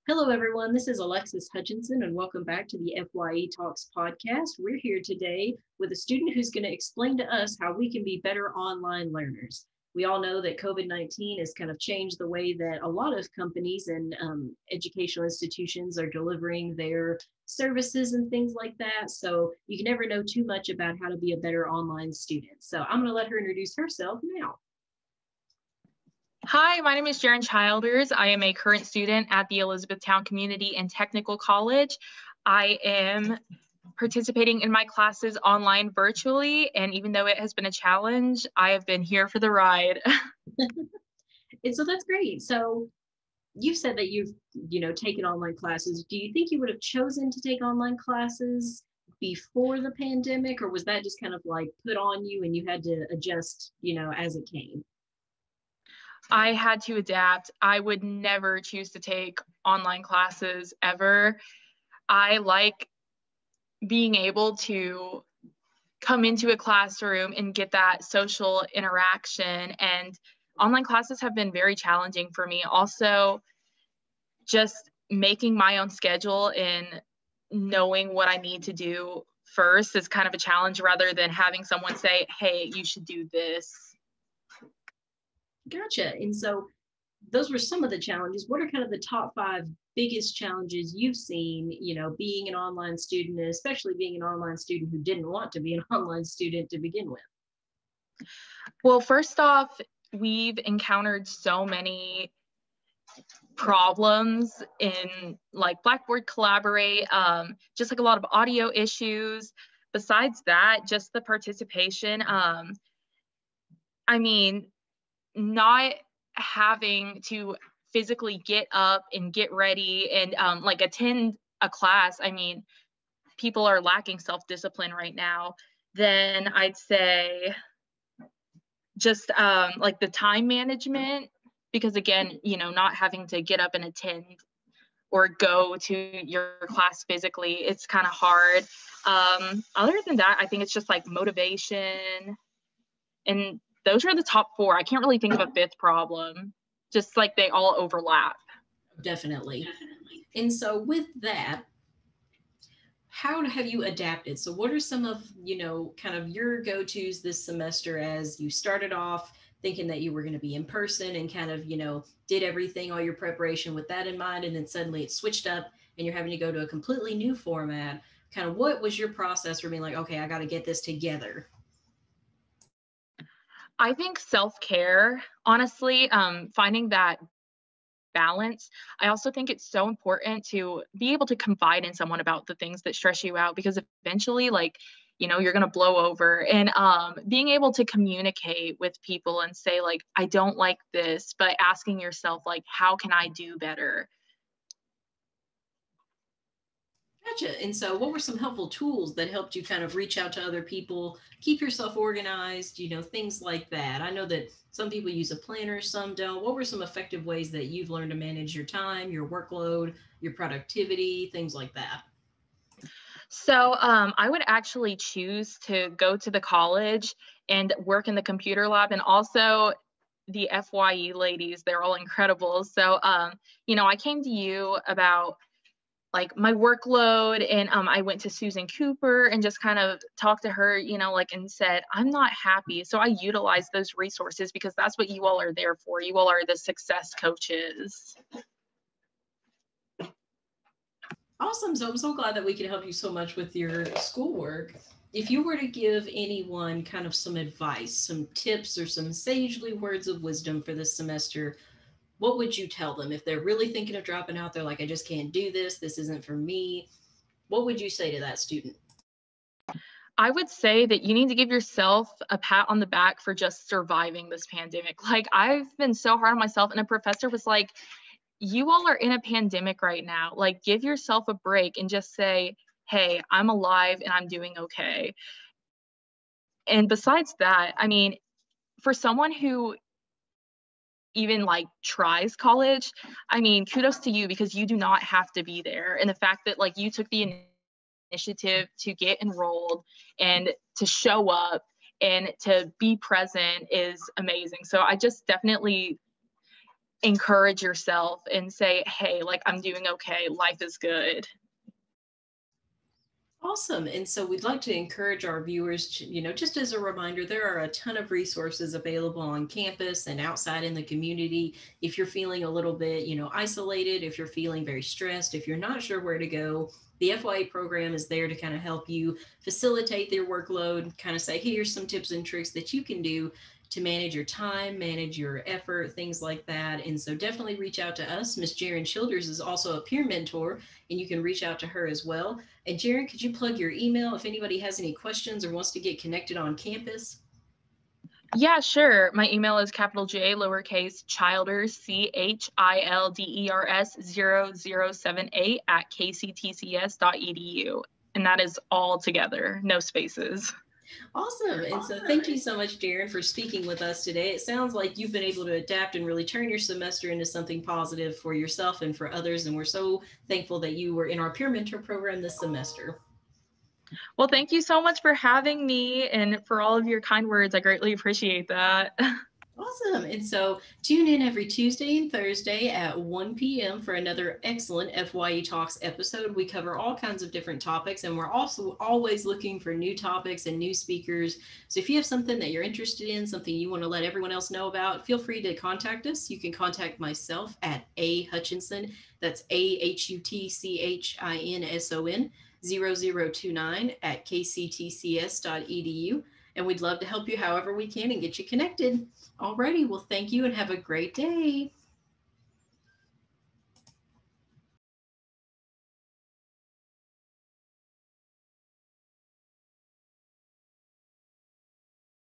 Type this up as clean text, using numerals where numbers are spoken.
Hello, everyone. This is Alexis Hutchinson, and welcome back to the FYE Talks podcast. We're here today with a student who's going to explain to us how we can be better online learners. We all know that COVID-19 has kind of changed the way that a lot of companies and educational institutions are delivering their services and things like that. So you can never know too much about how to be a better online student. So I'm going to let her introduce herself now. Hi, my name is Jaren Childers. I am a current student at the Elizabethtown Community and Technical College. I am participating in my classes online virtually, and even though it has been a challenge, I have been here for the ride. And so that's great. So you said that you've, taken online classes. Do you think you would have chosen to take online classes before the pandemic, or was that just kind of like put on you and you had to adjust, as it came? I had to adapt. I would never choose to take online classes ever. I like being able to come into a classroom and get that social interaction, and online classes have been very challenging for me. Also, just making my own schedule and knowing what I need to do first is kind of a challenge rather than having someone say, hey, you should do this. Gotcha. And so those were some of the challenges. What are kind of the top 5 biggest challenges you've seen, being an online student, and especially being an online student who didn't want to be an online student to begin with? Well, first off, we've encountered so many problems in like Blackboard Collaborate, just like a lot of audio issues. Besides that, just the participation. Not having to physically get up and get ready and like attend a class. People are lacking self-discipline right now. Then I'd say just like the time management, because again, not having to get up and attend or go to your class physically, it's kind of hard. Other than that, I think it's just like motivation, and those are the top 4. I can't really think of a 5th problem, just like they all overlap. Definitely. And so with that, how have you adapted? So what are some of, kind of your go-tos this semester as you started off thinking that you were going to be in person and kind of, did everything, all your preparation with that in mind, and then suddenly it switched up and you're having to go to a completely new format? Kind of what was your process for being like, okay, I got to get this together? I think self-care, honestly, finding that balance. I also think it's so important to be able to confide in someone about the things that stress you out, because eventually, you're going to blow over. And being able to communicate with people and say, like, I don't like this, but asking yourself, like, how can I do better? Gotcha. And so what were some helpful tools that helped you kind of reach out to other people, keep yourself organized, things like that? I know that some people use a planner, some don't. What were some effective ways that you've learned to manage your time, your workload, your productivity, things like that? So I would actually choose to go to the college and work in the computer lab, and also the Fye ladies. They're all incredible. So, I came to you about like my workload, and I went to Susan Cooper and just kind of talked to her, and said, I'm not happy. So I utilized those resources because that's what you all are there for. You all are the success coaches. Awesome. So I'm so glad that we can help you so much with your schoolwork. If you were to give anyone kind of some advice, some tips, or some sagely words of wisdom for this semester, what would you tell them if they're really thinking of dropping out? They're like, I just can't do this. This isn't for me. What would you say to that student? I would say that you need to give yourself a pat on the back for just surviving this pandemic. Like, I've been so hard on myself, and a professor was like, you all are in a pandemic right now. Like, give yourself a break and just say, hey, I'm alive and I'm doing okay. And besides that, for someone who even like tries college, kudos to you, because you do not have to be there. And the fact that like you took the initiative to get enrolled and to show up and to be present is amazing. So I just definitely encourage yourself and say, hey, like, I'm doing okay, life is good. Awesome. And so we'd like to encourage our viewers to, just as a reminder, there are a ton of resources available on campus and outside in the community. If you're feeling a little bit, isolated, if you're feeling very stressed, if you're not sure where to go, the FYE program is there to kind of help you facilitate their workload, kind of say, hey, here's some tips and tricks that you can do to manage your time, manage your effort, things like that. And so definitely reach out to us. Miss Jaren Childers is also a peer mentor, and you can reach out to her as well. And Jaren, could you plug your email if anybody has any questions or wants to get connected on campus? Yeah, sure. My email is capital J, lowercase Childers, CHILDERS 0078 at kctcs.edu. And that is all together, no spaces. Awesome. And so thank you so much, Jaren, for speaking with us today. It sounds like you've been able to adapt and really turn your semester into something positive for yourself and for others. And we're so thankful that you were in our peer mentor program this semester. Well, thank you so much for having me and for all of your kind words. I greatly appreciate that. Awesome. And so tune in every Tuesday and Thursday at 1 p.m. for another excellent FYE Talks episode. We cover all kinds of different topics, and we're also always looking for new topics and new speakers. So if you have something that you're interested in, something you want to let everyone else know about, feel free to contact us. You can contact myself at A Hutchinson. That's AHUTCHINSON 0029 at kctcs.edu. And we'd love to help you however we can and get you connected. Alrighty, well, thank you and have a great day.